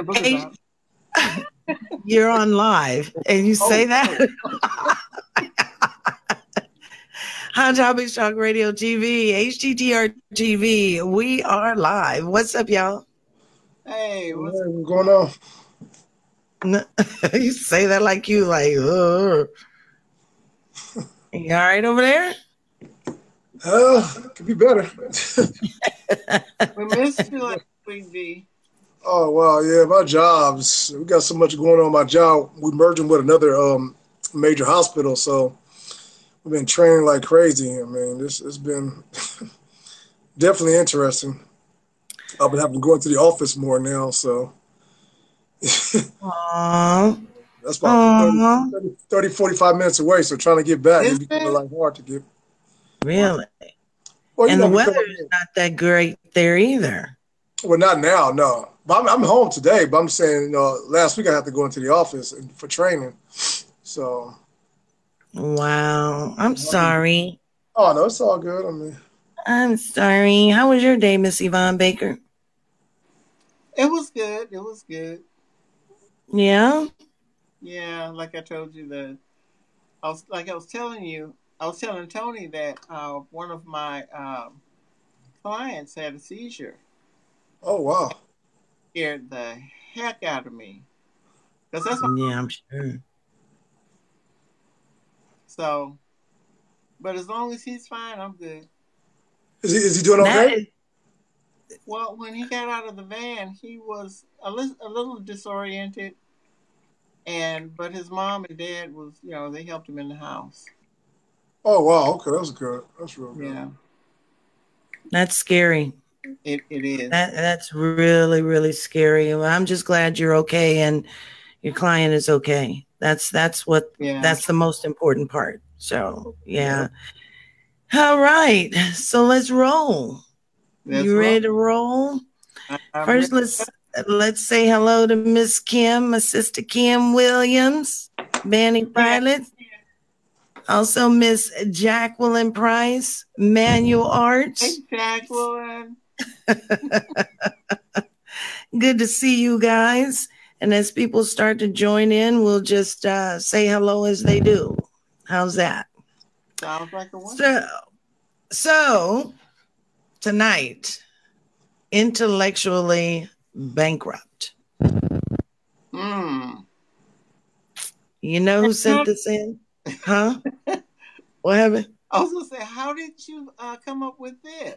Hey, about. you're on live and you say that? Hot Topics Talk Radio TV, HTTR-TV. We are live. What's up, y'all? Hey, what's going on? You say that like you like, ugh. You all right over there? Could be better. we missed you last week, D. Oh, wow, yeah, my jobs. We got so much going on in my job. We're merging with another major hospital, so we've been training like crazy. I mean, this has been definitely interesting. I've been having to go into the office more now, so Aww. that's about 30, 45 minutes away, so trying to get back is becoming like hard to get. Really? Well, and the weather is not that great there either. Well, not now, no. But I'm home today, but I'm saying, last week I had to go into the office for training. So. Wow. I'm sorry. Oh, no, it's all good. I mean. I'm sorry. How was your day, Miss Yvonne Baker? It was good. It was good. Yeah? Yeah, like I told you, I was telling Tony that one of my clients had a seizure. Oh, wow. It scared the heck out of me. Yeah, I'm sure. So, but as long as he's fine, I'm good. Is he doing okay? Well, when he got out of the van, he was a little disoriented, but his mom and dad was, they helped him in the house. Oh, wow. Okay, that's good. That's real good. Yeah. That's scary. It is. That's really, really scary. Well, I'm just glad you're okay and your client is okay. That's the most important part. So, yeah. All right. So let's roll. You ready to roll? First, let's say hello to Miss Kim, my sister Kim Williams, Manny Pilot. Also, Miss Jacqueline Price, Manual Arts. Hey, Jacqueline. Good to see you guys. And as people start to join in, we'll just say hello as they do. How's that? Sounds like a one. So tonight, intellectually bankrupt. You know who sent this in? Huh? What happened? I was going to say, how did you come up with this?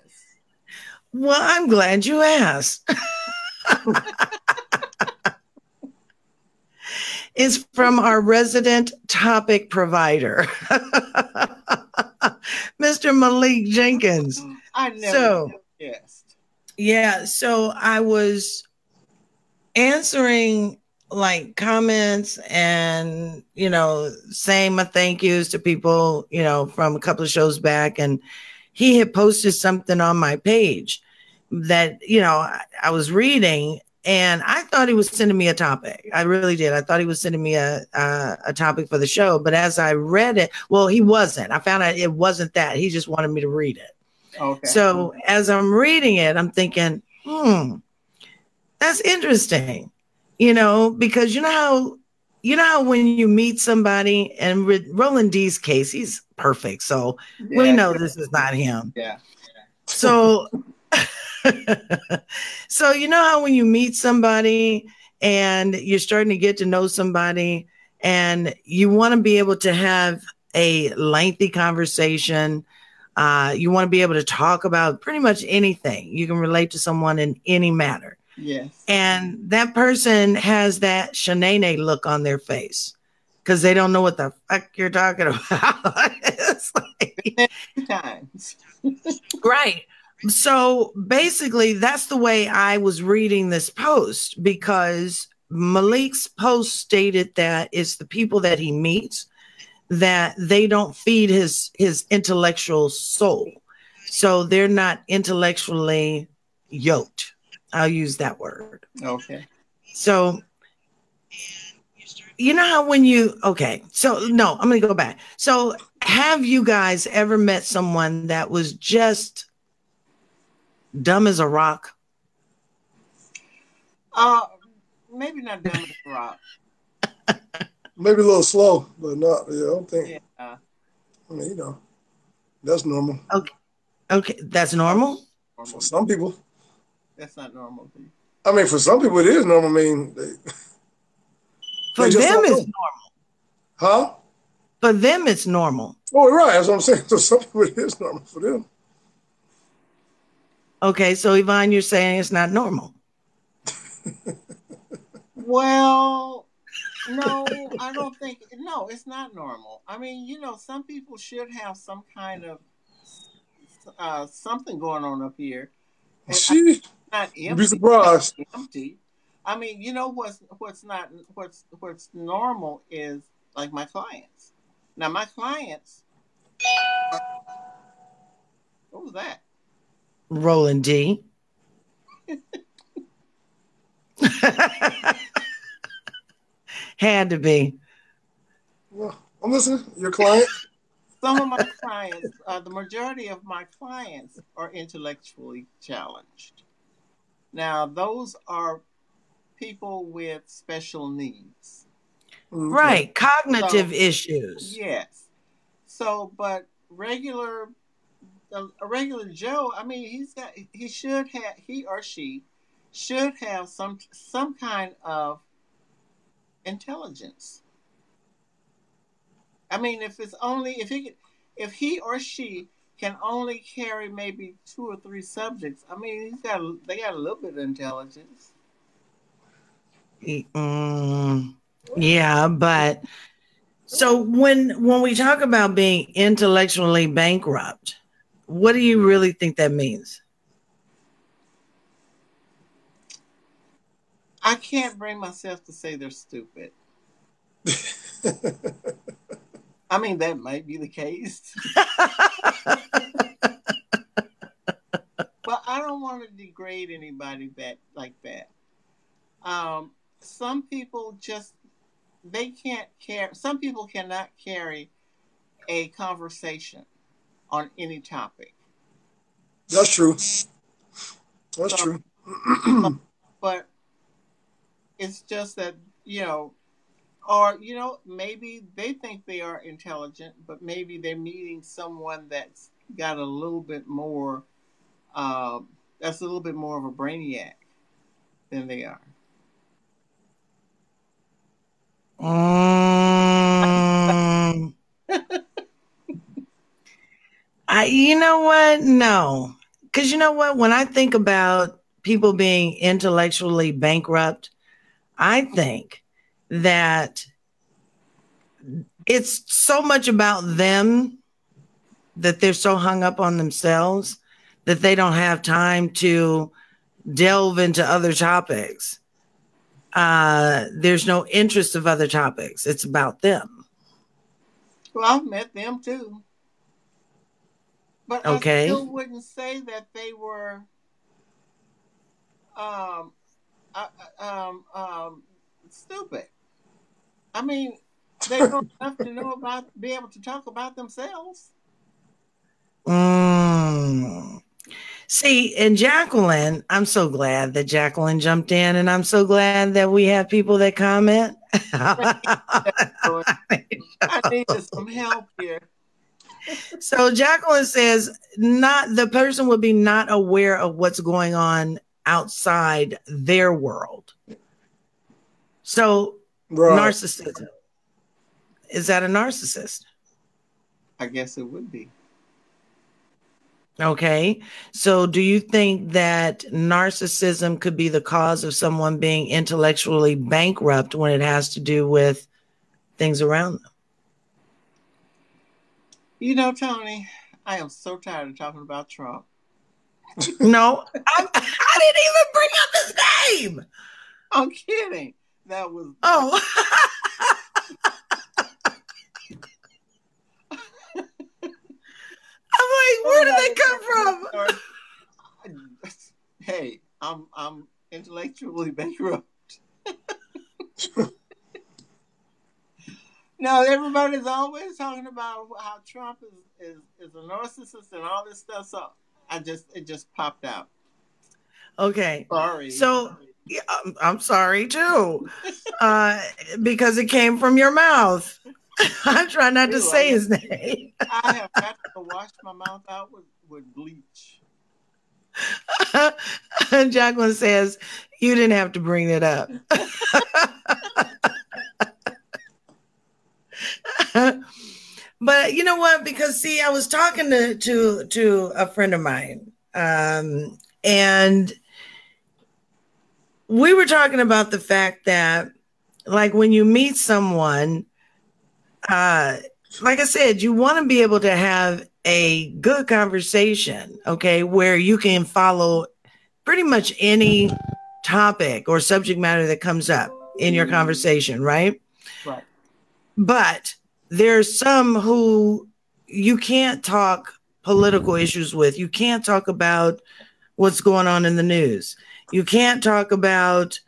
Well, I'm glad you asked. It's from our resident topic provider, Mr. Malik Jenkins. I never guessed. Yeah, so I was answering like comments and, saying my thank yous to people, from a couple of shows back. And he had posted something on my page that, I was reading and I thought he was sending me a topic. I really did. I thought he was sending me a topic for the show. But as I read it, well, he wasn't. I found out it wasn't that. He just wanted me to read it. Okay. So as I'm reading it, I'm thinking, that's interesting. Because you know how when you meet somebody, and with Roland D's case, he's perfect. So we know this is not him. Yeah. So, so you know how when you meet somebody and you're starting to get to know somebody and you want to be able to have a lengthy conversation. You want to be able to talk about pretty much anything. You can relate to someone in any manner. Yes. And that person has that shenane look on their face because they don't know what the fuck you're talking about. It's like, times. Right. So basically, that's the way I was reading this post, because Malik's post stated that it's the people that he meets that they don't feed his intellectual soul. So they're not intellectually yoked. I'll use that word. Okay. So, you know how when you, so no, I'm going to go back. So have you guys ever met someone that was just dumb as a rock? not dumb as a rock. Maybe a little slow, but not. Yeah, I don't think. Yeah. I mean, you know, that's normal. Okay, that's normal? For some people. That's not normal. I mean, for some people it is normal. I mean, for them it's normal. Huh? For them it's normal. Oh, right. That's what I'm saying. So some people it is normal for them. Okay, so Yvonne, you're saying it's not normal. Well, no, I don't think. No, it's not normal. I mean, you know, some people should have some kind of something going on up here. You'd be surprised. Empty. I mean, you know what's normal is like my clients. Now, my clients. What was that? Rolling D. Had to be. Well, I'm listening. Your client? Some of my clients, the majority of my clients are intellectually challenged. Now, those are people with special needs. Right. Cognitive issues. Yes. So, but a regular Joe, I mean, he or she should have some kind of intelligence. I mean, if he or she can only carry maybe 2 or 3 subjects, I mean, they got a little bit of intelligence. Yeah, but so when we talk about being intellectually bankrupt, what do you really think that means? I can't bring myself to say they're stupid. I mean, that might be the case. But I don't want to degrade anybody like that. Some people they can't carry. Some people cannot carry a conversation on any topic. That's true. That's true. But it's just that, or, maybe they think they are intelligent, but maybe they're meeting someone that's got a little bit more, that's a little bit more of a brainiac than they are. You know what? No. Because you know what? When I think about people being intellectually bankrupt, I think that it's so much about them that they're so hung up on themselves that they don't have time to delve into other topics. There's no interest of other topics. It's about them. Well, I've met them too. But okay. I still wouldn't say that they were stupid. I mean, they don't have to be able to talk about themselves. See, and Jacqueline, I'm so glad that Jacqueline jumped in, and I'm so glad that we have people that comment. I needed some help here. So Jacqueline says the person would be not aware of what's going on outside their world. So narcissism. Is that a narcissist? I guess it would be. Okay. So do you think that narcissism could be the cause of someone being intellectually bankrupt when it has to do with things around them? You know, Tony, I am so tired of talking about Trump. No, I didn't even bring up his name. I'm kidding. That was... Oh. I'm like, where did that come from? Hey, I'm intellectually bankrupt. No, everybody's always talking about how Trump is a narcissist and all this stuff. So it just popped out. Okay. Sorry. So Yeah, I'm sorry too, because it came from your mouth. I try not to say his name. I have got to wash my mouth out with bleach. Jacqueline says, you didn't have to bring it up. But you know what? Because see, I was talking to a friend of mine, and we were talking about the fact that, like, when you meet someone, like I said, you want to be able to have a good conversation, okay, where you can follow pretty much any topic or subject matter that comes up in your conversation, right? Right. But there's some who you can't talk political issues with. You can't talk about what's going on in the news. You can't talk about,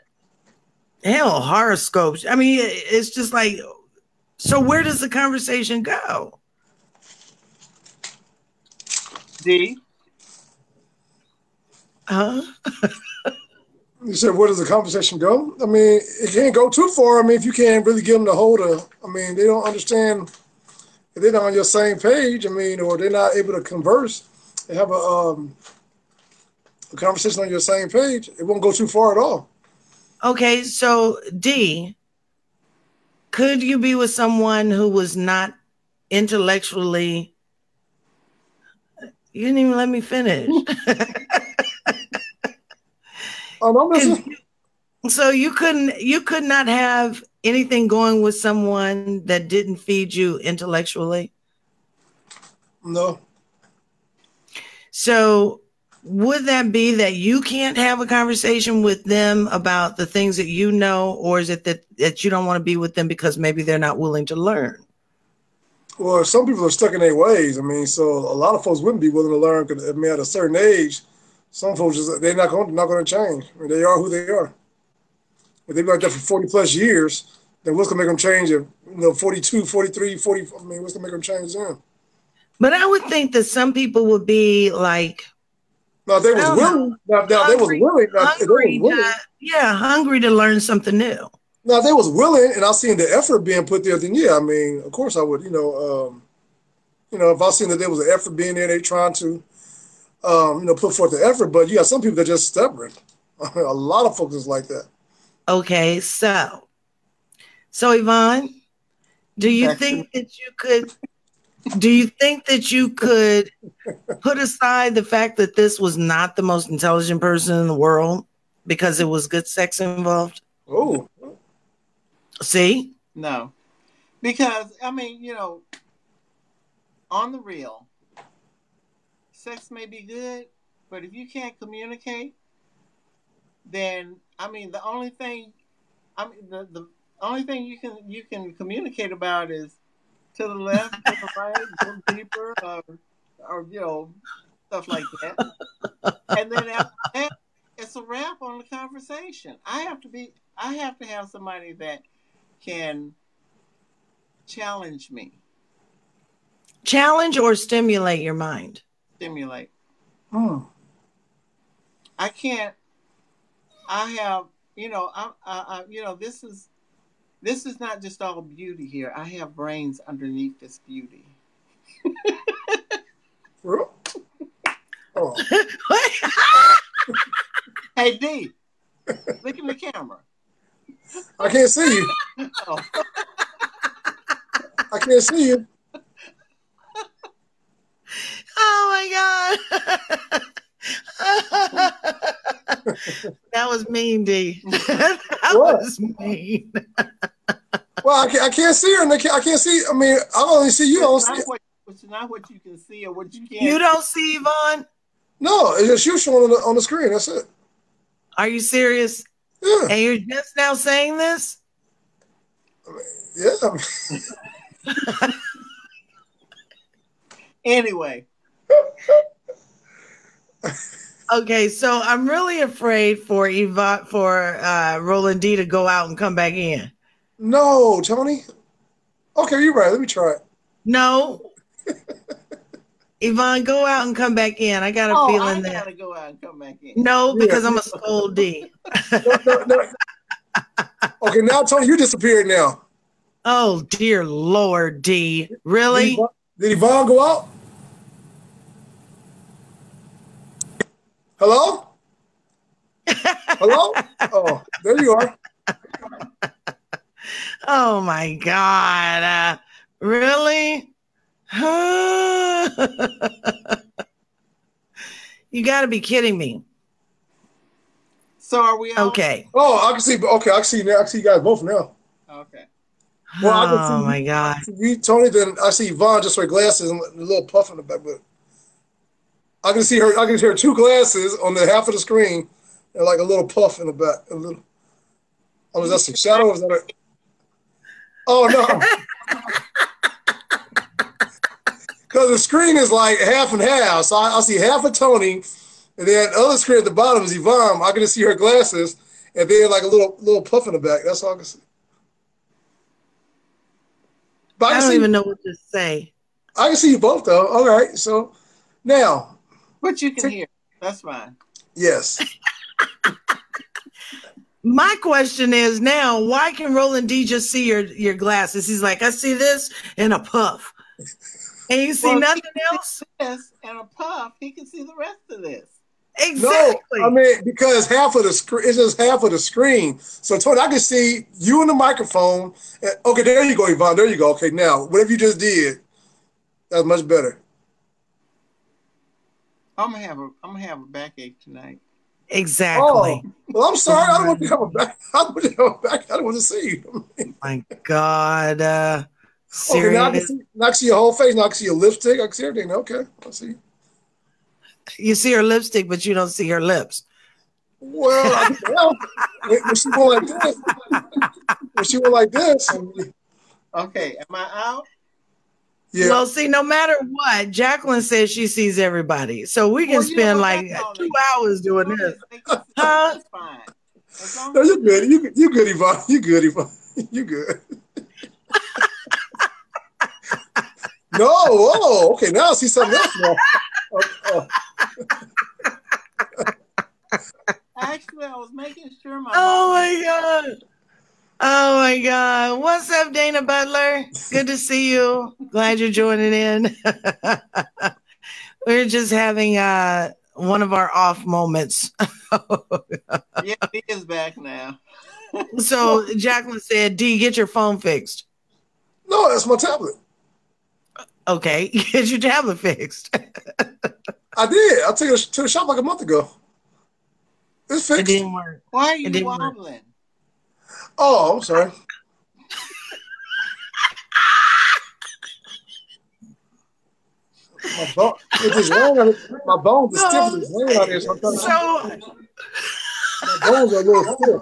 hell, horoscopes. I mean, it's just like, so where does the conversation go? D? Huh? You said, where does the conversation go? I mean, it can't go too far. I mean, if you can't really get them to hold I mean, they don't understand, if they're not on your same page, I mean, or they're not able to converse and have a conversation on your same page, it won't go too far at all. Okay, so D, could you be with someone who was not intellectually? You didn't even let me finish. So you could not have anything going with someone that didn't feed you intellectually? No. So would that be that you can't have a conversation with them about the things that you know, or is it that you don't want to be with them because maybe they're not willing to learn? Well, some people are stuck in their ways. I mean, so a lot of folks wouldn't be willing to learn because, I mean, at a certain age, some folks they're not going to change. I mean, they are who they are. If they've been like that for 40 plus years, then what's going to make them change? If 42, 43, 40. I mean, what's going to make them change then? But I would think that some people would be like, now they was willing. Now they was willing. Hungry to learn something new. Now they was willing, and I seen the effort being put there. Then yeah, I mean, of course I would. If I seen that there was an effort being there, they trying to, put forth the effort. But you got some people that are just stubborn. A lot of folks is like that. Okay, so Yvonne, do you think that you could? Do you think that you could put aside the fact that this was not the most intelligent person in the world because it was good sex involved? Oh. See? No. Because, I mean, on the real, sex may be good, but if you can't communicate, then, I mean, the only thing you can communicate about is to the left, to the right, go deeper, or stuff like that. And then after that, it's a wrap on the conversation. I have to have somebody that can challenge me. Challenge or stimulate your mind? Stimulate. I can't. I have, this is not just all beauty here. I have brains underneath this beauty. Oh. Hey, D, look in the camera. I can't see you. Oh. I can't see you. Oh my God. That was mean, D. That was mean. Well, I can't see her. I can't see. I mean, I only see you. It's not what you can see or what you can't. You don't see Yvonne? No, it's just you showing on the screen. That's it. Are you serious? Yeah. And you're just now saying this? I mean, yeah. Anyway. Okay, so I'm really afraid for Roland D to go out and come back in. No, Tony. Okay, you're right. Let me try it. No. Yvonne, go out and come back in. I got a feeling that. I gotta go out and come back in. No, because I'm a scold D. No. Okay, now Tony, you disappeared now. Oh dear Lord, D. Really? Did Yvonne go out? Hello? Hello? Oh, there you are. Oh my God. Really? You got to be kidding me. So are we all okay? Oh, I can see. Okay, I can see now. I can see you guys both now. Okay. Well, I can see my God. you, Tony. Then I see Yvonne just her glasses and a little puff in the back. But I can see her. I can see her two glasses on the half of the screen and like a little puff in the back. A little. Oh, is that a shadow? Is that a? Oh no. Because the screen is like half and half. So I see half of Tony, and then the other screen at the bottom is Yvonne. I can just see her glasses, and then like a little puff in the back. That's all I can see. But I don't even know what to say. I can see you both, though. All right. So now. But you can hear. That's fine. Yes. My question is now, why can Roland D just see your glasses? He's like, I see this and a puff. And you see nothing else? This and a puff, he can see the rest of this. Exactly. No, I mean, because half of the screen, it's just half of the screen. So, Tony, I can see you in the microphone. Okay, there you go, Yvonne. There you go. Okay, now, whatever you just did, that's much better. I'm gonna have a backache tonight. Exactly. Oh, well, I'm sorry. I don't want to have a back. I don't want to have a back. I don't want to see you. My God. Okay, now I can see your whole face. Now I can see your lipstick. I can see everything. Okay, I see. You see her lipstick, but you don't see her lips. Well, when she went like this, Okay, am I out? Yeah. Well, see, no matter what, Jacqueline says she sees everybody, so we can spend like 2 hours doing this. Huh? That's fine. No, you're good. You good, Yvonne. You good, Yvonne. You good. No, oh, okay. Now I see something else now. Actually, I was making sure my. Oh my God. Oh my God. What's up, Dana Butler? Good to see you. Glad you're joining in. We're just having one of our off moments. Yeah, he is back now. So Jacqueline said, D, get your phone fixed. No, that's my tablet. Okay, get your tablet fixed. I did. I took it to the shop like a month ago. It's fixed. It didn't work. Why are you wobbling? Oh, I'm sorry. My bone, my bones are stiff. It's laying out there, so my bones are a little stiff.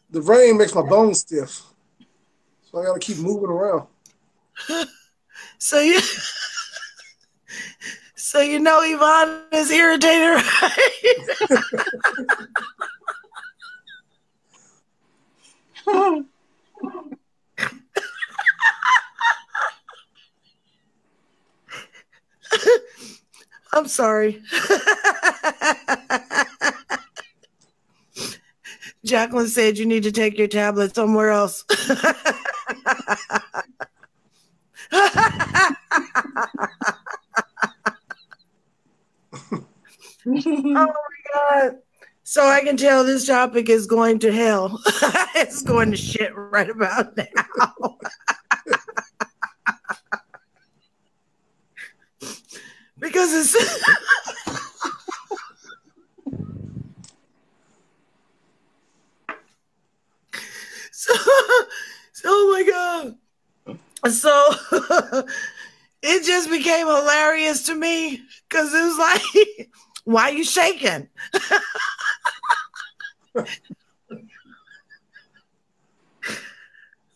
The rain makes my bones stiff, so I got to keep moving around. So you know Yvonne is irritated, right? I'm sorry. Jacqueline said you need to take your tablet somewhere else. Oh my God. So I can tell this topic is going to hell. It's going to shit right about now. Because it's so oh my God. So it just became hilarious to me because it was like, why are you shaking?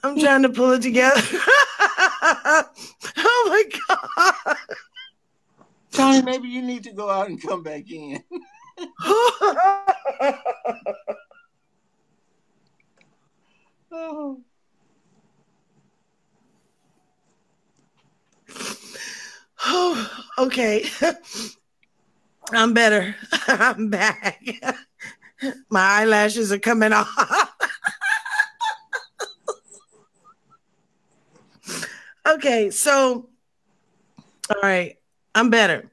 I'm trying to pull it together. Oh my God. Tony, Johnny, maybe you need to go out and come back in. Oh. Oh, okay. I'm better. I'm back. My eyelashes are coming off. Okay, so, all right, I'm better.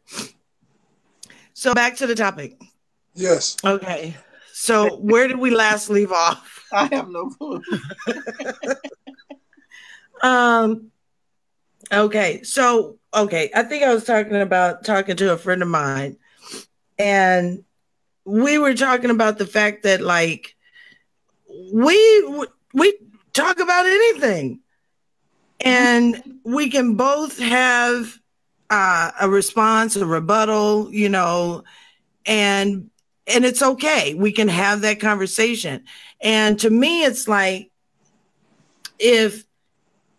So back to the topic. Yes. Okay, so where did we last leave off? I have no clue. Okay, so, I think I was talking to a friend of mine, and we were talking about the fact that, like, we talk about anything, and we can both have a response, a rebuttal, you know, and it's okay. We can have that conversation. And to me, it's like, if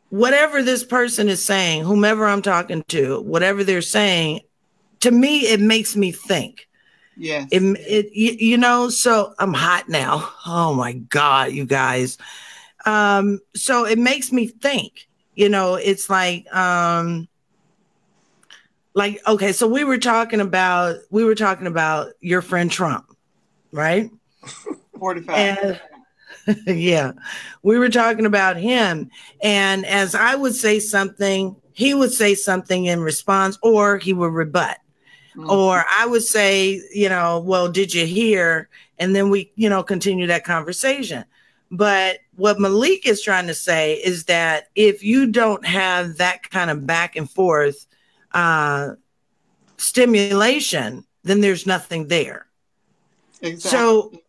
whatever this person is saying, whomever I'm talking to, whatever they're saying, to me, it makes me think. Yes. You know, so I'm hot now. Oh my God, you guys. So it makes me think, you know, it's like, okay, so we were talking about your friend Trump, right? 45. And yeah, we were talking about him. And as I would say something, he would say something in response, or he would rebut. Mm-hmm. Or I would say, you know, well, did you hear? And then we, you know, continue that conversation. But what Malik is trying to say is that if you don't have that kind of back and forth stimulation, then there's nothing there. Exactly.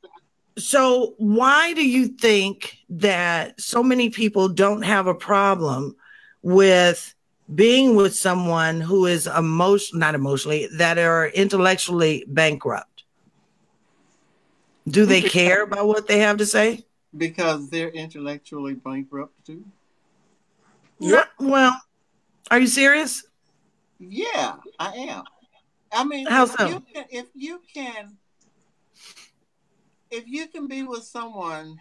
So why do you think that so many people don't have a problem with being with someone who is not emotionally, that are intellectually bankrupt? Do they care about what they have to say? Because they're intellectually bankrupt too. Yeah. Well, are you serious? Yeah, I am. I mean, how so? If you can be with someone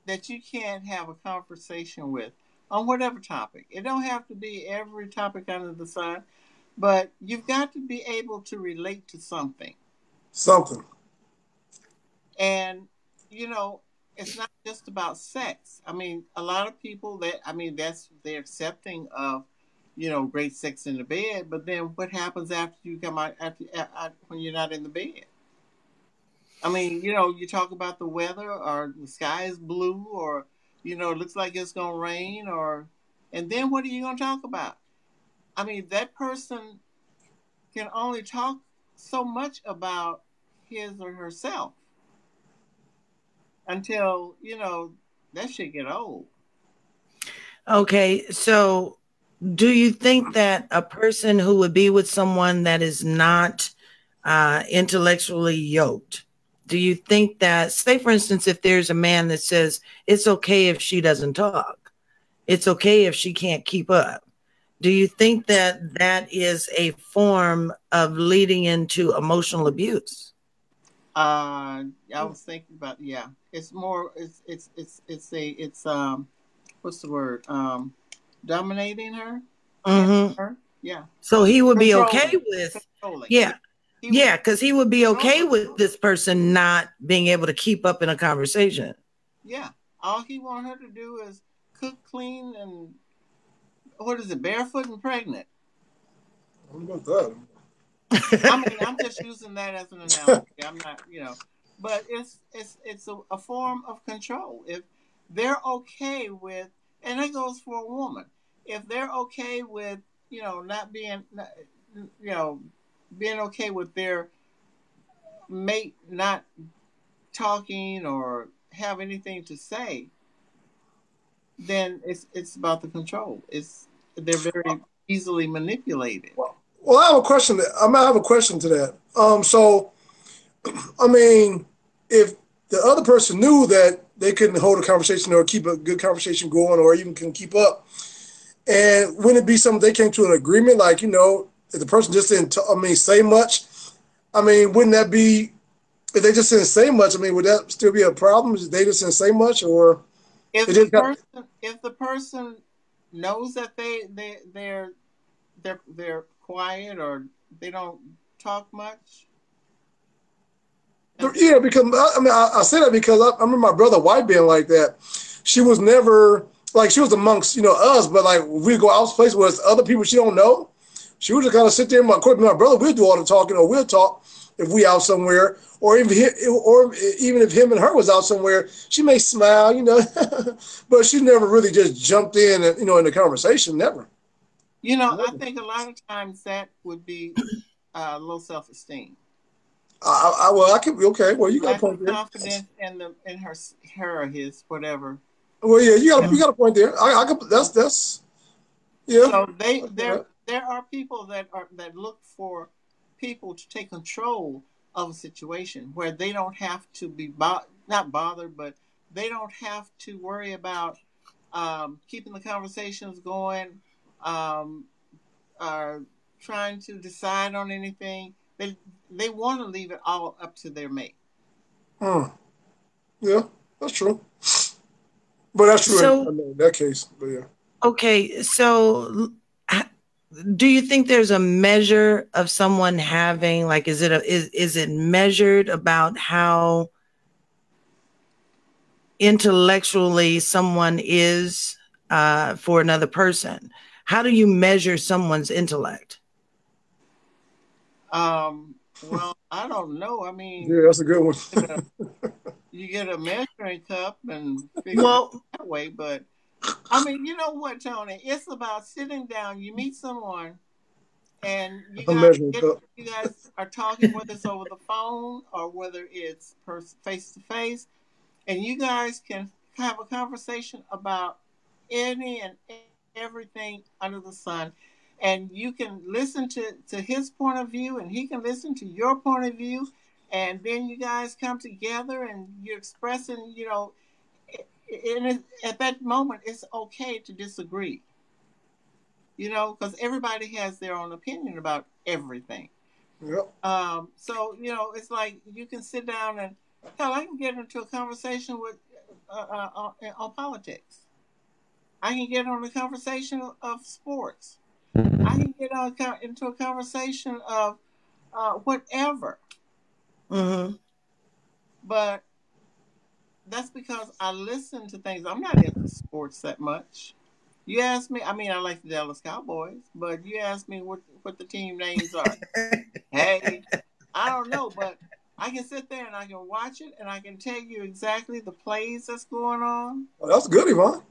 that you can't have a conversation with on whatever topic, it don't have to be every topic under the sun, but you've got to be able to relate to something. And, you know, it's not just about sex. I mean, a lot of people they're accepting of, you know, great sex in the bed, but then what happens after you come out, when you're not in the bed? I mean, you know, you talk about the weather, or the sky is blue, or, you know, it looks like it's going to rain, and then what are you going to talk about? I mean, that person can only talk so much about his or herself until, you know, that shit get old. Okay, so do you think that a person who would be with someone that is not intellectually yoked, do you think that, say, for instance, if there's a man that says it's okay if she doesn't talk, it's okay if she can't keep up, do you think that that is a form of leading into emotional abuse? I was thinking about, yeah, it's more, it's what's the word? Dominating her. Mm-hmm. Her? Yeah. So he would be okay with, yeah. Yeah, because he would be okay with this person not being able to keep up in a conversation. Yeah. All he want her to do is cook, clean, and what is it, barefoot and pregnant? What about that? I mean, I'm just using that as an analogy. I'm not, you know, but it's a form of control. If they're okay with, and that goes for a woman, if they're okay with, you know, being okay with their mate not talking or have anything to say, then it's about the control. They're very easily manipulated. Well, I have a question. I might have a question to that. So, I mean, if the other person knew that they couldn't hold a conversation or keep a good conversation going, or even can keep up, and wouldn't it be something they came to an agreement, like, you know, if the person just didn't, say much, I mean, wouldn't that be, if they just didn't say much, I mean, would that still be a problem? If they just didn't say much, or if the person knows that they're quiet or they don't talk much? Yeah, because I say that because I remember my brother White being like that. She was never like, she was amongst us, but like we go out place where it's other people she don't know, she would just kind of sit there. My brother will do all the talking, or we'll talk if we out somewhere, or even if him and her was out somewhere, she may smile, but she never really just jumped in and in the conversation. Never. I think a lot of times that would be low self-esteem. I can, okay. Well, you got a point there. Confidence in her or his, whatever. Well, yeah, you got a point there. I that's yeah. So there are people that look for people to take control of a situation where they don't have to be not bothered, but they don't have to worry about keeping the conversations going, trying to decide on anything. They want to leave it all up to their mate. Yeah, that's true. But that's true in that case. But yeah. Okay, so do you think there's a measure of someone having, like, is it measured about how intellectually someone is for another person? How do you measure someone's intellect? Well, I don't know. I mean, yeah, that's a good one. You get a measuring cup and figure it that way. But I mean, you know what, Tony? It's about sitting down. You meet someone, and you guys are talking, whether it's over the phone or whether it's face to face, and you guys can have a conversation about any and everything under the sun. And you can listen to his point of view, and he can listen to your point of view, and then you guys come together and you're expressing, at that moment, it's okay to disagree, because everybody has their own opinion about everything. Yep. So, it's like you can sit down and, hell, I can get into a conversation with on politics. I can get on a conversation of sports. I can get into a conversation of whatever. Mm-hmm. But that's because I listen to things. I'm not into sports that much. You ask me, I mean, I like the Dallas Cowboys, but you ask me what the team names are. Hey, I don't know, but I can sit there and I can watch it and I can tell you exactly the plays that's going on. Oh, that's good, Yvonne.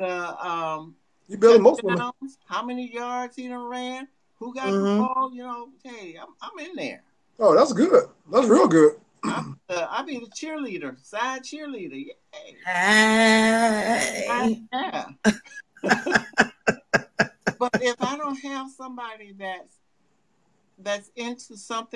You better most of them. How many yards he done ran? Who got the ball? Hey, I'm in there. Oh, that's good. That's real good. I be the cheerleader, side cheerleader. Hey. Yeah. But if I don't have somebody that's into some of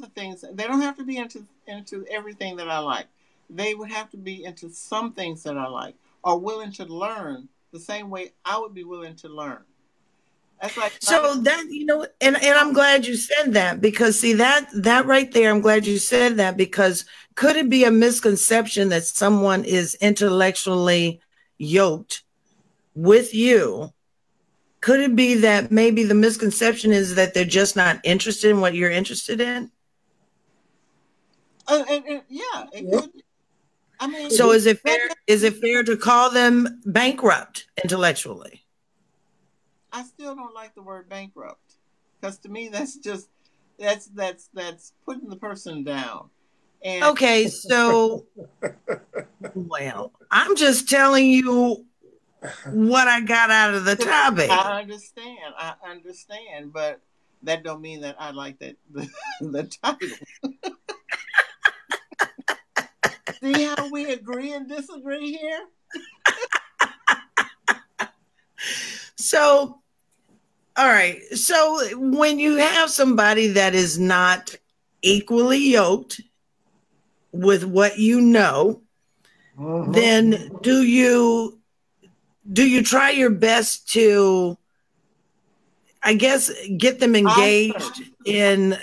the things, they don't have to be into everything that I like. They would have to be into some things that I like, or willing to learn the same way I would be willing to learn. That's like, so that, and I'm glad you said that, because see that right there, I'm glad you said that, because could it be a misconception that someone is intellectually yoked with you? Could it be that maybe the misconception is that they're just not interested in what you're interested in? Yeah, it could. I mean, so is it fair to call them bankrupt intellectually? I still don't like the word bankrupt, because to me that's putting the person down. And okay, so well, I'm just telling you what I got out of the topic. I understand, but that don't mean that I like the title. See how we agree and disagree here? So, all right. So when you have somebody that is not equally yoked with what you know, then do you try your best to, I guess, get them engaged in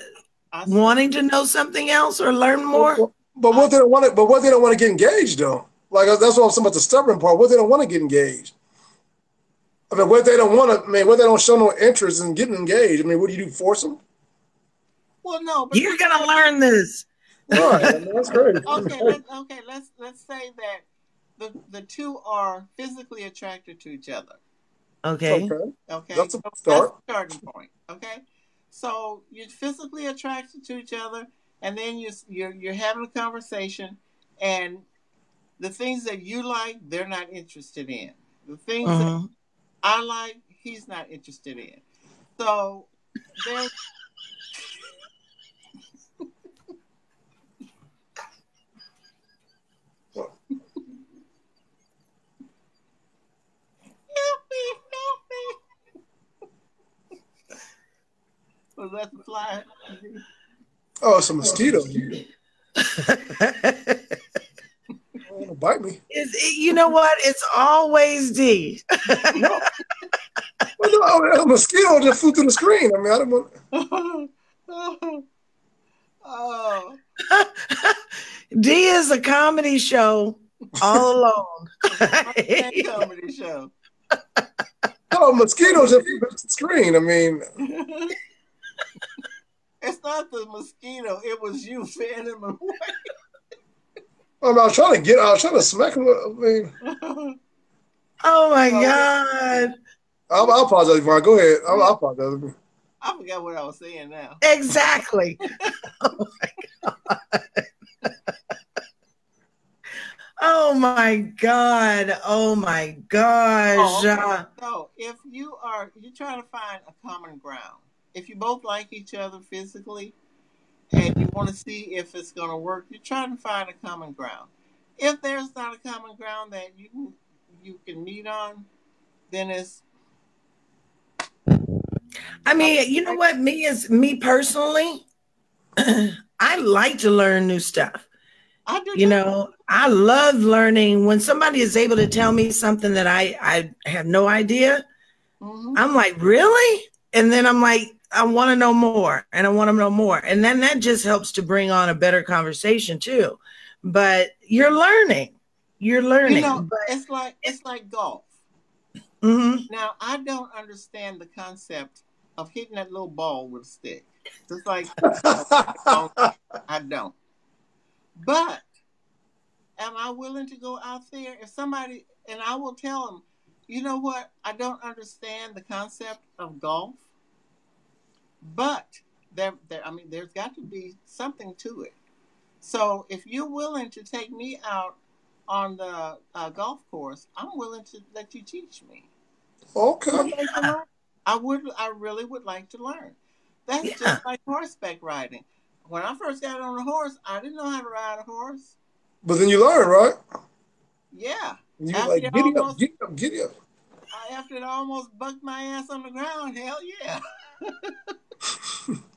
wanting to know something else or learn more. But what they don't want to, get engaged though. Like that's what I'm saying about the stubborn part. What they don't want to get engaged. I mean, what they don't want to, what they don't show no interest in getting engaged. I mean, what do you do? Force them? Well, no. But you're gonna learn this. Right. I mean, that's great. Let's say that the two are physically attracted to each other. Okay. That's a start. That's a starting point. Okay. So you're physically attracted to each other, and then you're having a conversation, and the things that you like, they're not interested in. The things that I like, he's not interested in. So there's was that the fly? Oh, it's a mosquito. It'll bite me. You know what? It's always D. No. Well, no, a mosquito just flew through the screen. I mean, I don't want. Oh. D is a comedy show all alone. Comedy show. No, mosquito just flew through the screen. I mean. It's not the mosquito. It was you fanning him away. I was trying to smack him. I mean. Oh my God. I'll apologize, Yvonne. Go ahead. I'll apologize. I forgot what I was saying now. Exactly. Oh my God. Oh my God. Oh my gosh. Oh, okay. So if you're trying to find a common ground. If you both like each other physically and you want to see if it's going to work, you're trying to find a common ground. If there's not a common ground that you can meet on, then it's. I mean, you know what? Me personally, I like to learn new stuff. I do. You know, I love learning when somebody is able to tell me something that I have no idea. I'm like, really? And then I'm like, I want to know more and I want to know more. And then that just helps to bring on a better conversation too. But you're learning. You know, but it's like golf. Now, I don't understand the concept of hitting that little ball with a stick. Just like I don't. But am I willing to go out there? If somebody, and I will tell them, you know what? I don't understand the concept of golf. But there's got to be something to it. So if you're willing to take me out on the golf course, I'm willing to let you teach me. Okay. I really would like to learn. That's just like horseback riding. When I first got on a horse, I didn't know how to ride a horse. But then you learn, right? Yeah. You like, giddy up. After it almost bucked my ass on the ground, hell yeah.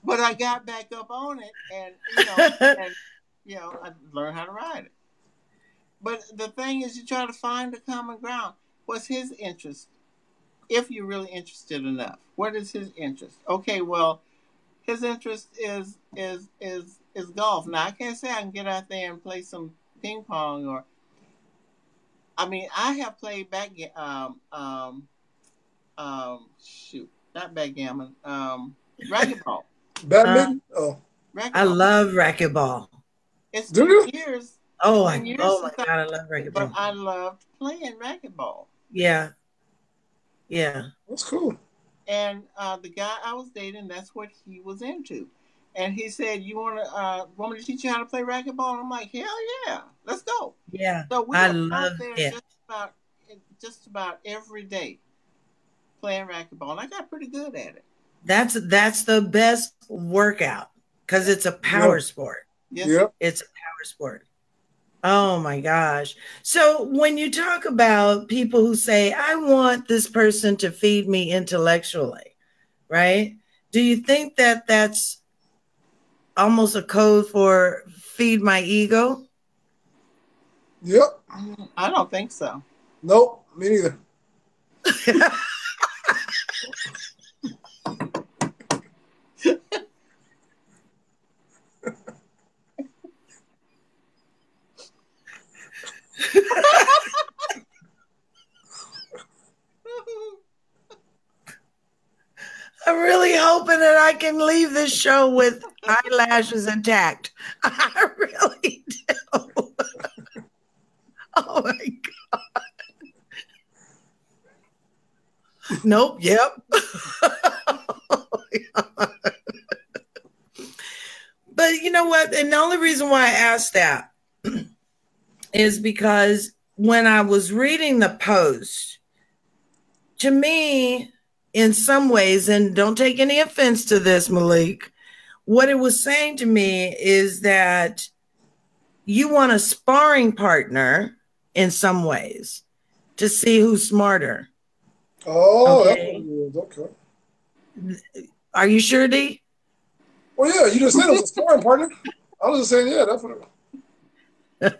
But I got back up on it, and I learned how to ride it. But the thing is, you try to find a common ground. What's his interest? If you're really interested enough, what is his interest? Okay, well, his interest is golf. Now I can't say I can get out there and play some ping pong or. I mean, I have played not backgammon, racquetball. Badminton? Racquetball. I love racquetball. It's 2 years. Oh my God, I love racquetball. But I loved playing racquetball. Yeah. That's cool. And the guy I was dating, that's what he was into. And he said, "You want me to teach you how to play racquetball?" And I'm like, "Hell yeah, let's go!" Yeah, so we were out there just about every day playing racquetball, and I got pretty good at it. That's the best workout because it's a power sport. Yes, it's a power sport. Oh my gosh! So when you talk about people who say, "I want this person to feed me intellectually," right? Do you think that that's almost a code for feed my ego? Yep. I don't think so. Nope, me neither. I'm really hoping that I can leave this show with eyelashes intact. I really do. Oh my God. Nope. Yep. But you know what? And the only reason why I asked that is because when I was reading the post, to me, in some ways, and don't take any offense to this, Malik, what it was saying to me is that you want a sparring partner in some ways to see who's smarter. Oh, okay. That's what it is. Okay. Are you sure, D? Well, yeah, you just said it was a sparring partner. I was just saying, yeah, that's what it was.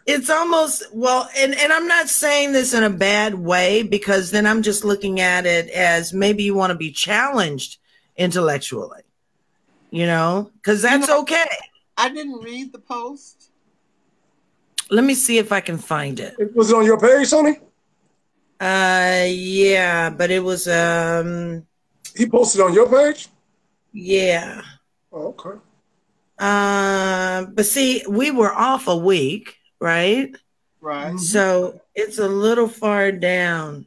It's almost, well, and I'm not saying this in a bad way, because then I'm just looking at it as maybe you want to be challenged intellectually, you know, because that's okay. I didn't read the post. Let me see if I can find it. Was it on your page, Sonny? Yeah, but it was, he posted on your page? Yeah. Oh, okay. But see, we were off a week, right? Right. So it's a little far down.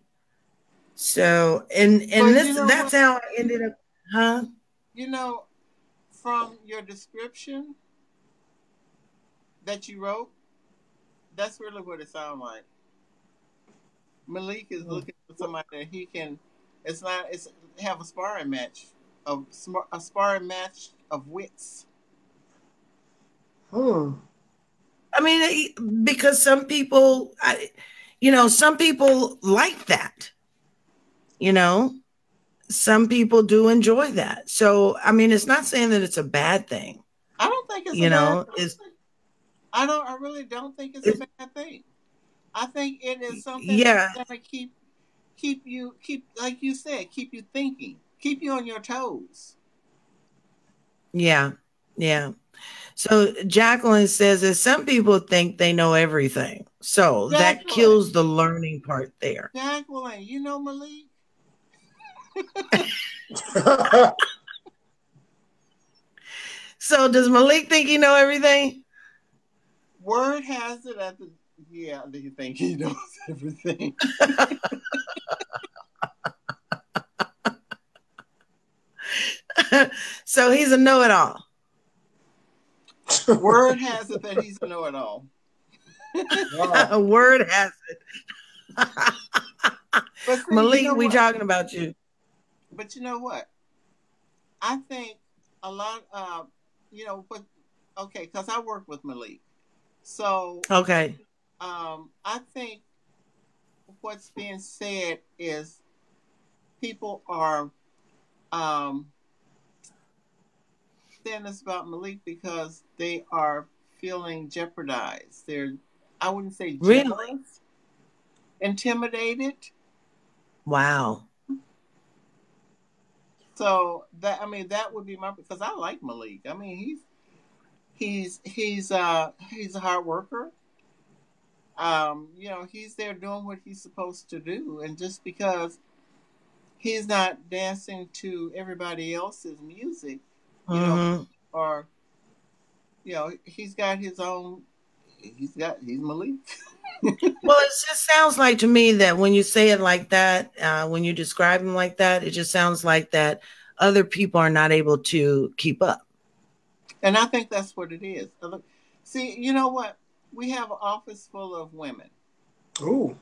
So, and this, that's how I ended up, huh? You know, from your description that you wrote, that's really what it sounds like. Malik is looking for somebody that he can, it's have a sparring match of wits. I mean, because some people, some people like that, some people do enjoy that. So, I mean, it's not saying that it's a bad thing. I don't think it's a bad thing. I really don't think it's a bad thing. I think it is something that's going to keep you, like you said, keep you thinking, keep you on your toes. Yeah. Yeah. So Jacqueline says that some people think they know everything. So that kills the learning part there. Jacqueline, you know Malik? So does Malik think he know everything? Word has it do you think he knows everything? So he's a know-it-all. Word has it that he's a know-it-all. Wow. Word has it. See, Malik, we talking about you. But you know what? I think a lot, because I work with Malik. So, okay. I think what's being said is people are saying this about Malik because they are feeling jeopardized. I wouldn't say jealous, really? Intimidated. Wow. So that would be because I like Malik. I mean, he's a hard worker. He's there doing what he's supposed to do, and just because he's not dancing to everybody else's music, or he's got his own. He's Malik. Well, it just sounds like to me that when you say it like that, when you describe him like that, it just sounds like that other people are not able to keep up. And I think that's what it is. See, you know what? We have an office full of women. Ooh.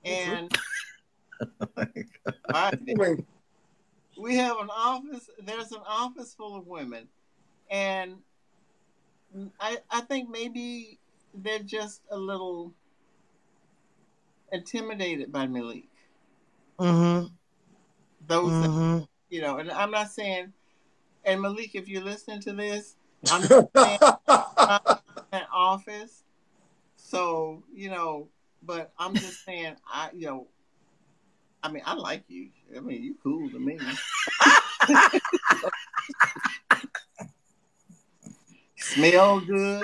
And we have an office. There's an office full of women. And I think maybe they're just a little intimidated by Malik. Mm-hmm. Those that, and I'm not saying, and Malik, if you're listening to this, I'm not saying an office. So, but I'm just saying, I like you. I mean, you cool to me. Smell good.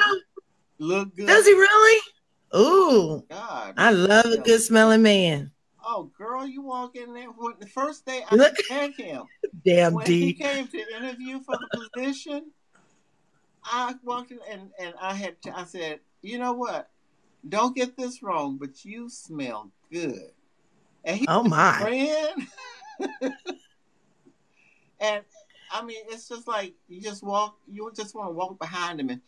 Look good. Does he really? Ooh. God. I love a good smelling man. Oh, girl, you walk in there. When the first day I met him, damn when he came to interview for the position, I walked in and I said, you know what? Don't get this wrong, but you smell good. And he oh my friend. And I mean, it's just like you just want to walk behind him and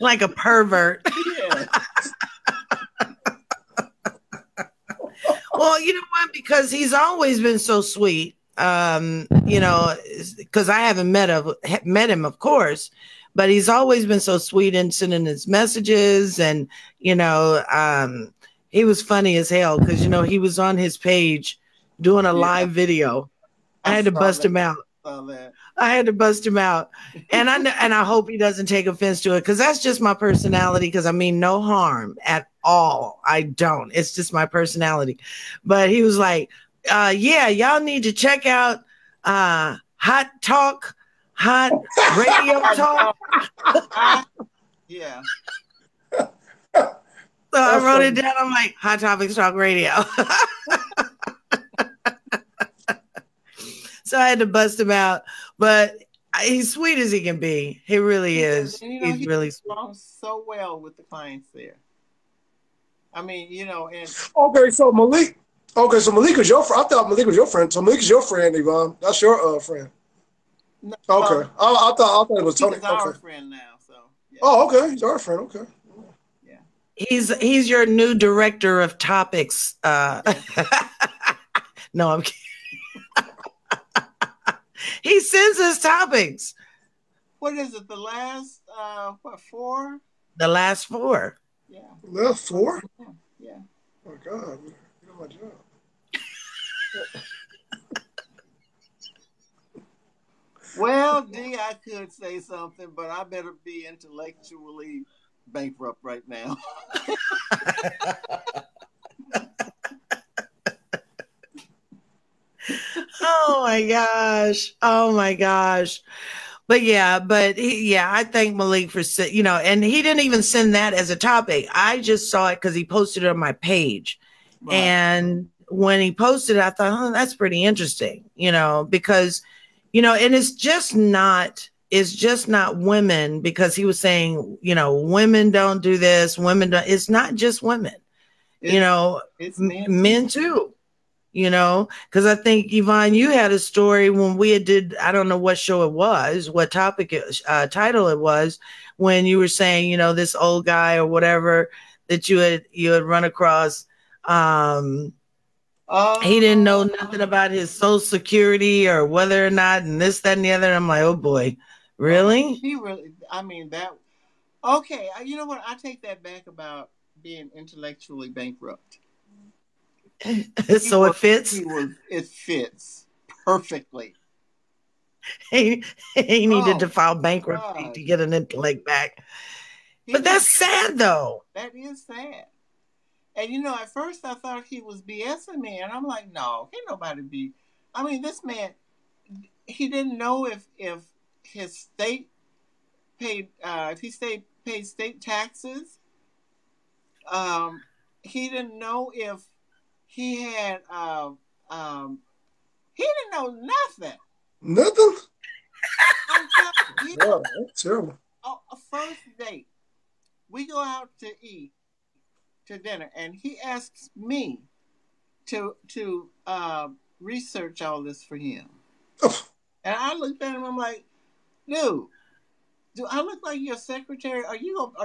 like a pervert. Yeah. Well, you know what? Because he's always been so sweet. You know, because I haven't met him, of course, but he's always been so sweet and sending his messages. And, you know, he was funny as hell because, you know, he was on his page doing a live video. I had to bust him out. I had to bust him out. And I hope he doesn't take offense to it because that's just my personality. Because I mean, no harm at all. I don't. It's just my personality. But he was like, yeah, y'all need to check out Hot Talk, Hot Radio Talk. Yeah. So I wrote it down. I'm like, Hot Topics Talk Radio. So I had to bust him out. But he's sweet as he can be. He really is. And, you know, he's really sweet. So well with the clients there. I mean, you know, and okay, so Malik is your friend. I thought Malik was your friend. So Malik is your friend, Yvonne. That's your friend. No, okay. I thought it was Tony. He's our friend now, so yeah. Oh, okay. He's our friend, okay. Yeah. He's your new director of topics. No, I'm kidding. He sends us topics. What is it? The last 4? The last 4. Yeah. Last 4? Yeah. Oh my God. You know my job. Well, D, I could say something, but I better be intellectually bankrupt right now. Oh my gosh. Oh my gosh. But yeah, I thank Malik for, you know, and he didn't even send that as a topic. I just saw it because he posted it on my page. Right. And when he posted it, I thought, oh, that's pretty interesting, you know, because, you know, and it's just not women, because he was saying, you know, women don't do this, women don't, it's not just women, you know, it's men too. You know, because I think, Yvonne, you had a story when we did, I don't know what show it was, what topic, title it was, when you were saying, you know, this old guy or whatever that you had run across. He didn't know nothing about his Social Security or whether or not, and this, that, and the other. And I'm like, oh boy, really? He really, I mean, that, okay. You know what? I take that back about being intellectually bankrupt. So it fits. It fits perfectly. He needed to file bankruptcy to get an intellect back. But that's sad, though. That is sad. And you know, at first I thought he was BSing me, and I'm like, no, can't nobody be. I mean, this man, he didn't know if his state paid paid state taxes. He didn't know if he had he didn't know nothing. Nothing? Yeah, that's terrible. A first date. We go out to eat, to dinner, and he asks me to research all this for him. Oh. And I looked at him, I'm like, dude, do I look like your secretary? Are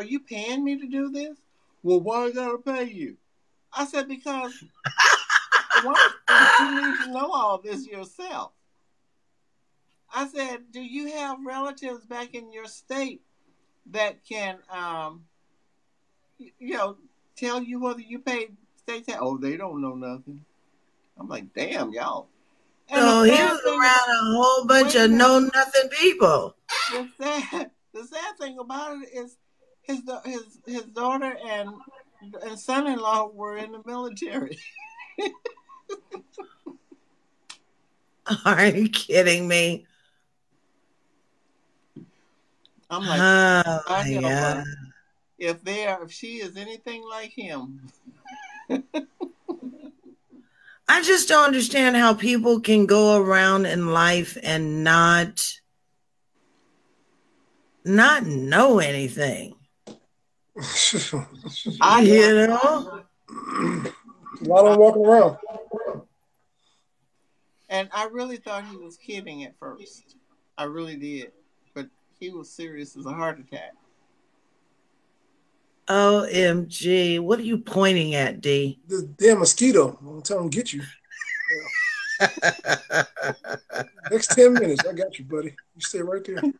you paying me to do this? Well, why I gotta pay you? I said, because you need to know all this yourself. I said, do you have relatives back in your state that can, you know, tell you whether you paid state tax? Oh, they don't know nothing. I'm like, damn, y'all. So he was around a whole bunch of know-nothing people. The sad thing about it is his daughter and son-in-law were in the military. Are you kidding me? I'm like, oh, yeah. If she is anything like him, I just don't understand how people can go around in life and not know anything. You know? A lot of walking around. And I really thought he was kidding at first. I really did. But he was serious as a heart attack. OMG. What are you pointing at, D? This damn mosquito. I'm gonna tell him get you. Next 10 minutes, I got you, buddy. You stay right there. I mean,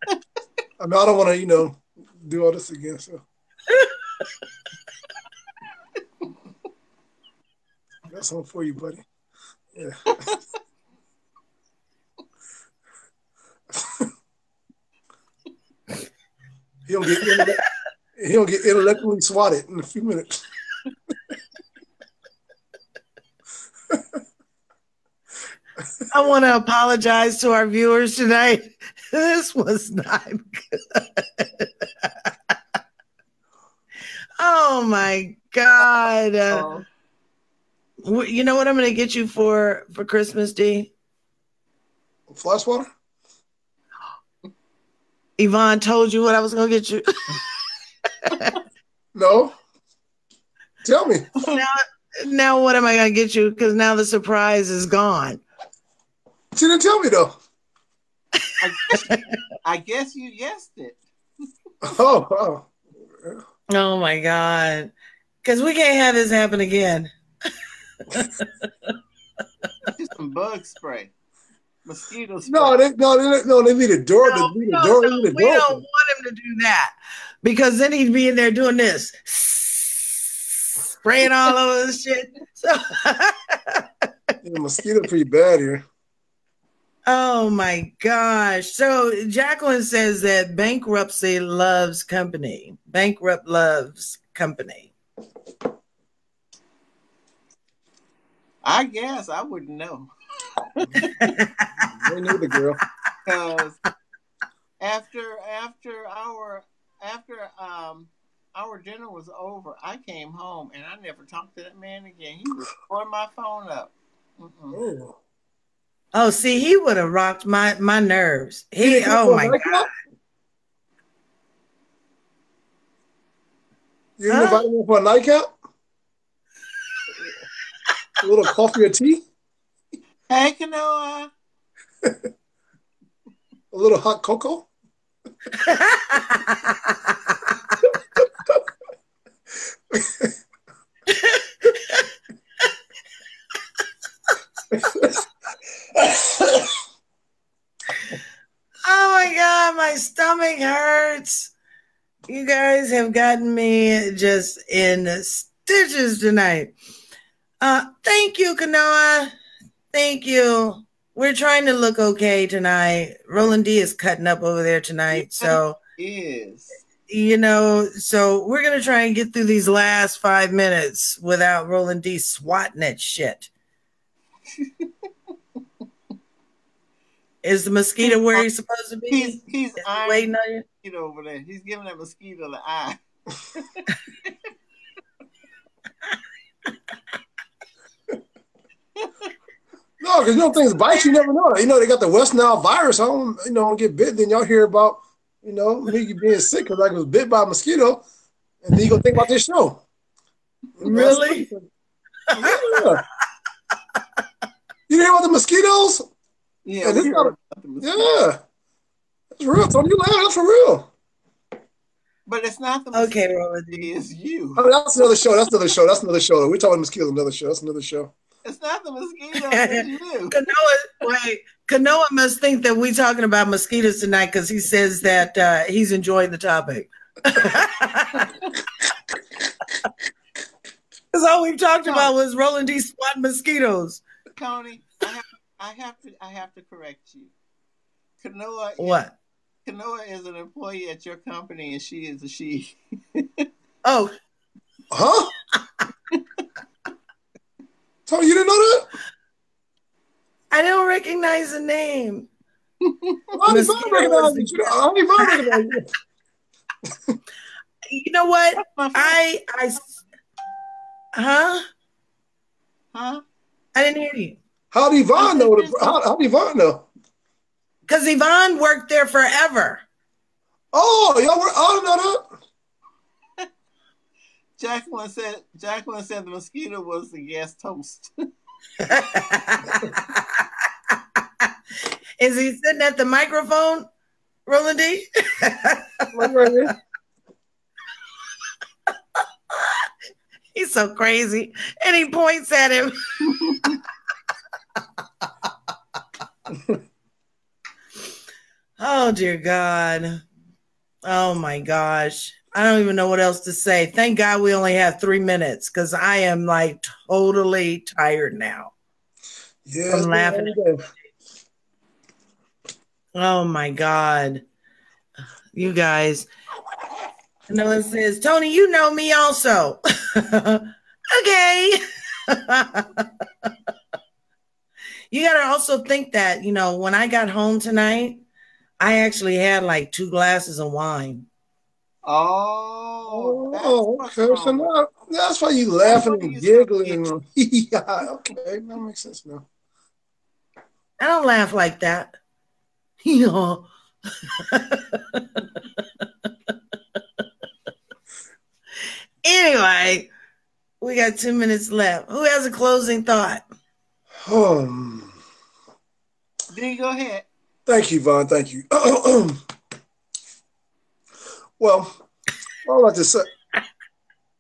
I don't want to, do all this again. So got something for you, buddy. Yeah. He'll get intellectually swatted in a few minutes. I want to apologize to our viewers tonight. This was not good. Oh my God. You know what I'm going to get you for Christmas, D? Flash water? Yvonne told you what I was going to get you. No. Tell me. Now what am I going to get you? Because now the surprise is gone. She didn't tell me, though. I guess you guessed it. Oh. Oh, my God. Because we can't have this happen again. Just some bug spray. Mosquito spray. No, they need a door. We don't want him to do that. Because then he'd be in there doing this. Spraying all over the shit. So mosquito pretty bad here. Oh my gosh. So Jacqueline says that bankruptcy loves company. Bankrupt loves company. I guess I wouldn't know. They knew the girl. Because after our dinner was over, I came home and I never talked to that man again. He was blowing my phone up. Oh, see, he would have rocked my nerves. Oh my God. You invited me for a nightcap? A little coffee or tea? Hey, Kanoa. A little hot cocoa? Oh my God, my stomach hurts. You guys have gotten me just in stitches tonight. Thank you, Kanoa. Thank you. We're trying to look okay tonight. Roland D is cutting up over there tonight. So so we're going to try and get through these last 5 minutes without Roland D swatting at shit. Is the mosquito where he's supposed to be? He's waiting on you? Mosquito over there. He's giving that mosquito the eye. No, because things bite, you never know. They got the West Nile virus. I don't get bit. Then y'all hear about, me being sick because I was bit by a mosquito. And then you go think about this show. Really? Yeah. You hear about the mosquitoes? Yeah, That's real. Tony, you laugh. That's for real. But it's not the mosquito. Okay, Roland. It's you. Oh, that's another show. We're talking mosquitoes. Another show. That's another show. It's not the mosquito. It's you. Kanoa must think that we're talking about mosquitoes tonight because he says that he's enjoying the topic. Because all we've talked about was Roland D. swatting mosquitoes. Tony, I have to correct you. Kanoa. What? Kanoa is an employee at your company, and she is a she. Oh. Huh? Tony, you didn't know that? I don't recognize the name. I don't recognize it. You know what? Huh? Huh? I didn't hear you. How did Yvonne know? How did Yvonne know? Because Yvonne worked there forever. Oh, y'all were. I don't know that. Jacqueline said the mosquito was the guest host. Is he sitting at the microphone, Roland D? He's so crazy. And he points at him. Oh, dear God. Oh, my gosh. I don't even know what else to say. Thank God we only have 3 minutes because I am like totally tired now. Yeah, I'm laughing. Oh, my God. You guys. And then it says, Tony, you know me also. Okay. You got to also think that, you know, when I got home tonight, I actually had like 2 glasses of wine. Oh, okay. So now, that's why you laughing and giggling. Yeah, okay, that makes sense now. I don't laugh like that. You know. Anyway, we got 2 minutes left. Who has a closing thought? Then go ahead. Thank you, Vaughn. Thank you. Well, all I like to say.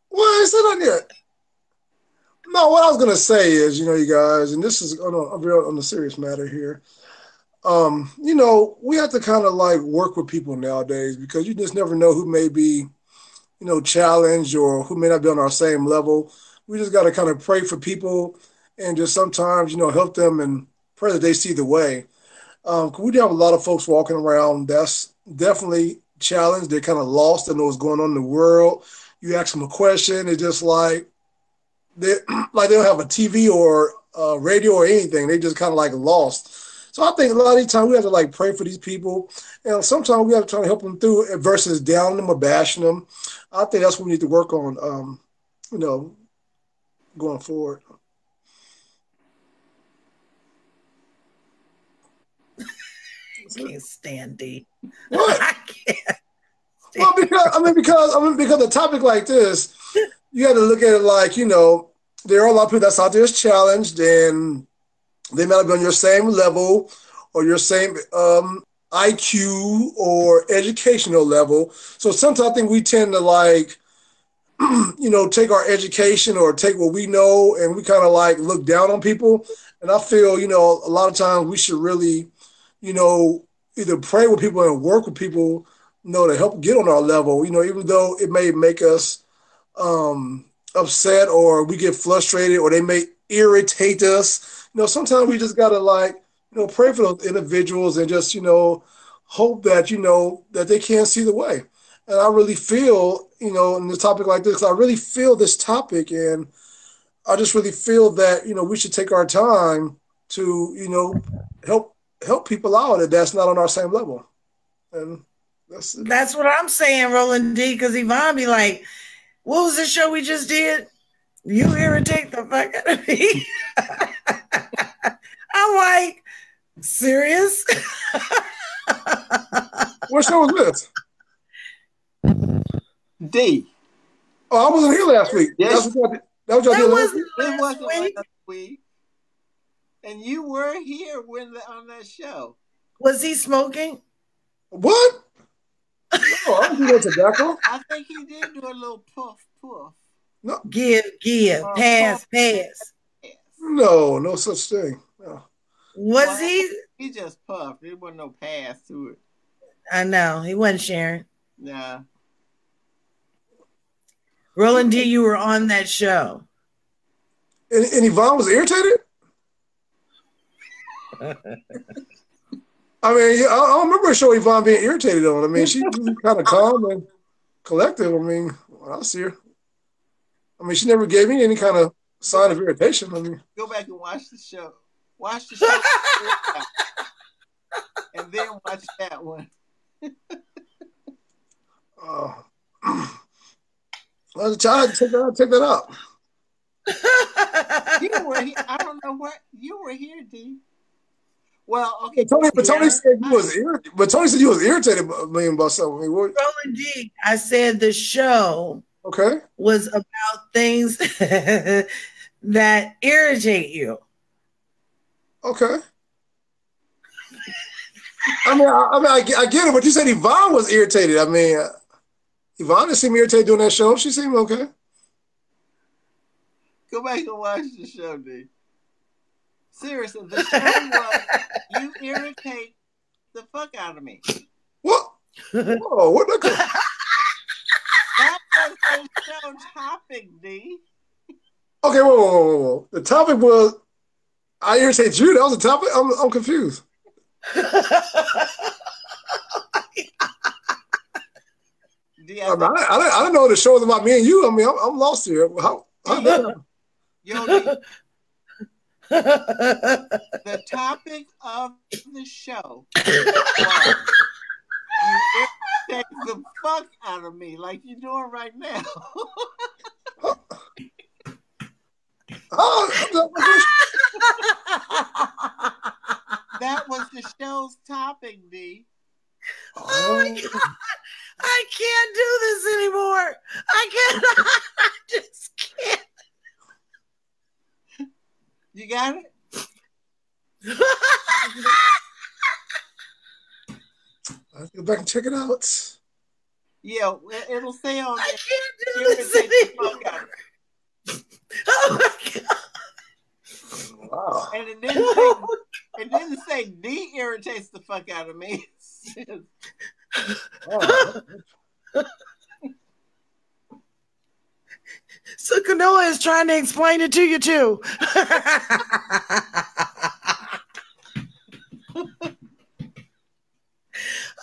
Well, it's not yet. No, what I was gonna say is, you know, you guys, and this is on a serious matter here. You know, we have to kind of like work with people nowadays because you just never know who may be, you know, challenged or who may not be on our same level. We just got to kind of pray for people and just sometimes, you know, help them and pray that they see the way. We do have a lot of folks walking around that's definitely challenged. They're kind of lost and know what's going on in the world. You ask them a question, it's just like they don't have a TV or radio or anything. They just kind of like lost. So I think a lot of the time we have to like pray for these people, and sometimes we have to try to help them through it versus downing them or bashing them. I think that's what we need to work on. You know, going forward. I can't stand D. What? I can't. Well, because a topic like this, you got to look at it like, you know, there are a lot of people that's out there is challenged, and they might be on your same level or your same IQ or educational level. So sometimes I think we tend to like, you know, take our education or take what we know and we kind of like look down on people. And I feel, you know, a lot of times we should really, you know, either pray with people and work with people, you know, to help get on our level, you know, even though it may make us upset or we get frustrated or they may irritate us. You know, sometimes we just got to like, you know, pray for those individuals and just, you know, hope that, you know, that they can see the way. And I really feel, you know, in the topic like this, I really feel this topic and I just really feel that, you know, we should take our time to, you know, help people out that's not on our same level. And that's what I'm saying, Roland D, because Yvonne be like, what was the show we just did? You irritate the fuck out of me. I'm like, serious? What show was this? D. Oh, I wasn't here last week. Yes. That was last week. And you were here on that show. Was he smoking? What? No, I don't do no tobacco. I think he did do a little puff. No. Give, pass. No such thing. No. Was he? He just puffed. There wasn't no pass to it. I know. He wasn't sharing. Nah. Roland D, you were on that show. And Yvonne was irritated? I mean, I don't remember a show Yvonne being irritated on. I mean, she's kind of calm and collective. I mean, I see her. I mean, she never gave me any kind of sign of irritation. I mean, go back and watch the show. Watch the show. And then watch that one. I'll check that out. You were here. I don't know what you were here, D. Well, okay. But Tony said you was irritated. But Tony said you was irritated about something. I mean, what? Roland D, I said the show was about things that irritate you. Okay. I get it, but you said Yvonne was irritated. I mean, Yvonne didn't seem irritated doing that show. She seemed okay. Go back and watch the show, D. Seriously, the show was you irritate the fuck out of me. What? Whoa, what the? That was the show topic, D. Okay, whoa. The topic was I irritate you. That was the topic. I'm confused. I didn't know the show was about me and you. I mean, I'm lost here. How the topic of the show was you irritate the fuck out of me like you're doing right now. That was the show's topic, D. Oh my God. I can't do this anymore. I just can't. You got it? Let's go back and check it out. Yeah, it'll say on there. I can't do this anymore. Oh my God. Wow. And it didn't say D irritates the fuck out of me. So Kanoa is trying to explain it to you too.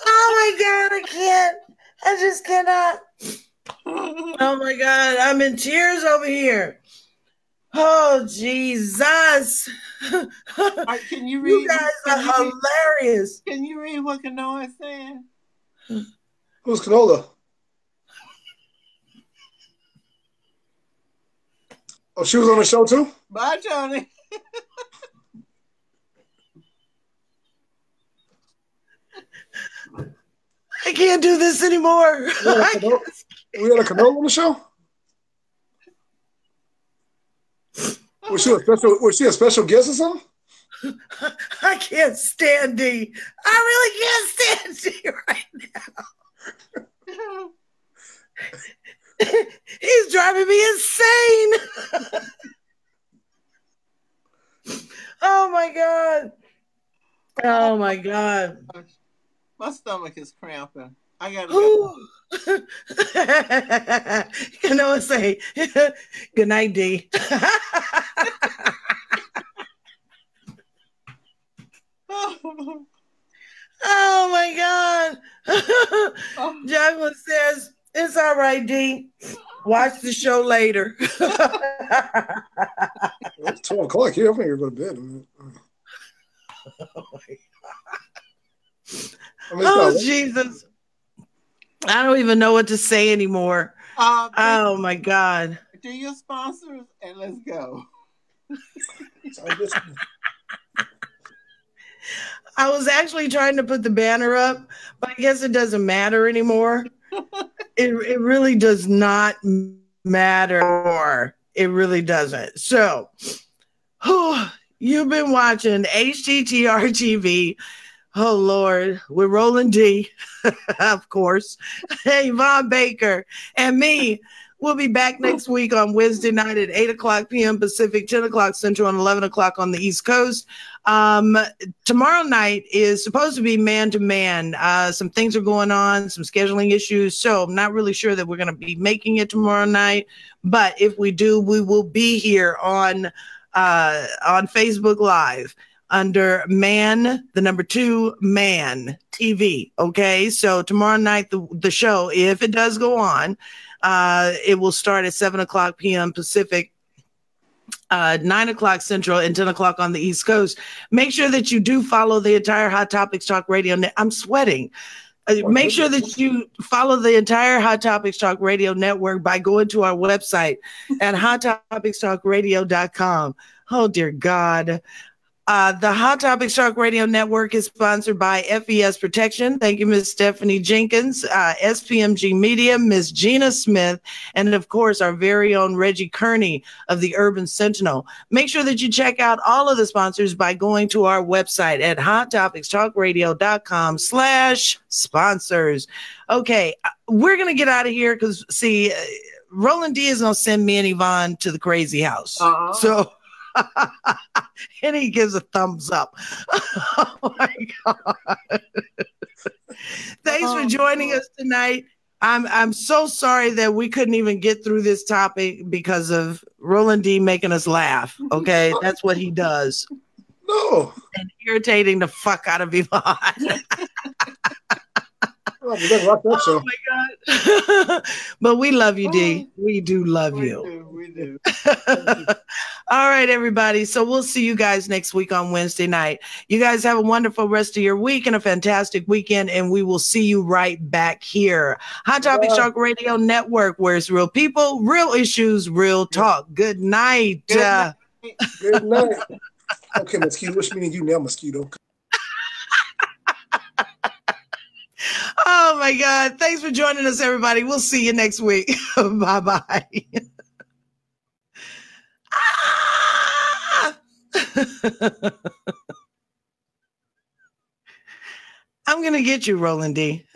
Oh my God, I can't. I just cannot. Oh my God, I'm in tears over here. Oh Jesus. Can you read? You guys are hilarious. Can you read what Kanoa is saying? Who's Canola? Oh, she was on the show too? Bye, Tony. I can't do this anymore. We had a Canola on the show? Was she a special guest or something? I can't stand D. I really can't stand D right now. He's driving me insane. Oh my God. Oh my God. My stomach is cramping. I gotta go. You know what I say? Good night, D. Oh my God. Jacqueline says, it's all right, D. Watch the show later. It's 12 o'clock here. I'm going to go to bed. Oh, Jesus. I don't even know what to say anymore. Oh, my God. Do your sponsors and let's go. I was actually trying to put the banner up, but I guess it doesn't matter anymore. It really does not matter. It really doesn't. So, you've been watching HTTR-TV. Oh, Lord. We're Roland D, of course. Hey, Yvonne Baker and me. We'll be back next week on Wednesday night at 8 o'clock p.m. Pacific, 10 o'clock Central, and 11 o'clock on the East Coast. Tomorrow night is supposed to be man-to-man. Some things are going on, some scheduling issues, so I'm not really sure that we're going to be making it tomorrow night. But if we do, we will be here on Facebook Live under Man, the number 2, Man TV. Okay, so tomorrow night, the show, if it does go on, it will start at 7 o'clock p.m. Pacific, 9 o'clock Central, and 10 o'clock on the East Coast. Make sure that you do follow the entire Hot Topics Talk Radio. I'm sweating. Make sure that you follow the entire Hot Topics Talk Radio Network by going to our website at hottopictalkradio.com. Oh, dear God. The Hot Topics Talk Radio Network is sponsored by FES Protection. Thank you, Ms. Stephanie Jenkins, SPMG Media, Ms. Gina Smith, and of course, our very own Reggie Kearney of the Urban Sentinel. Make sure that you check out all of the sponsors by going to our website at hottopictalkradio.com/sponsors. Okay, we're going to get out of here because, see, Roland D is going to send me and Yvonne to the crazy house. So... and he gives a thumbs up. Oh my God. Thanks for joining us tonight. I'm so sorry that we couldn't even get through this topic because of Roland D making us laugh. Okay, that's what he does. No. And irritating the fuck out of Yvonne. Oh my God. But we love you, D. We do love you. We do. All right, everybody. So we'll see you guys next week on Wednesday night. You guys have a wonderful rest of your week and a fantastic weekend, and we will see you right back here. Hot Topics Talk Radio Network, where it's real people, real issues, real talk. Good night. Good night. Good night. Okay, Mosquito. Wish me and you now, Mosquito. Oh, my God. Thanks for joining us, everybody. We'll see you next week. Bye-bye. I'm going to get you, Roland D.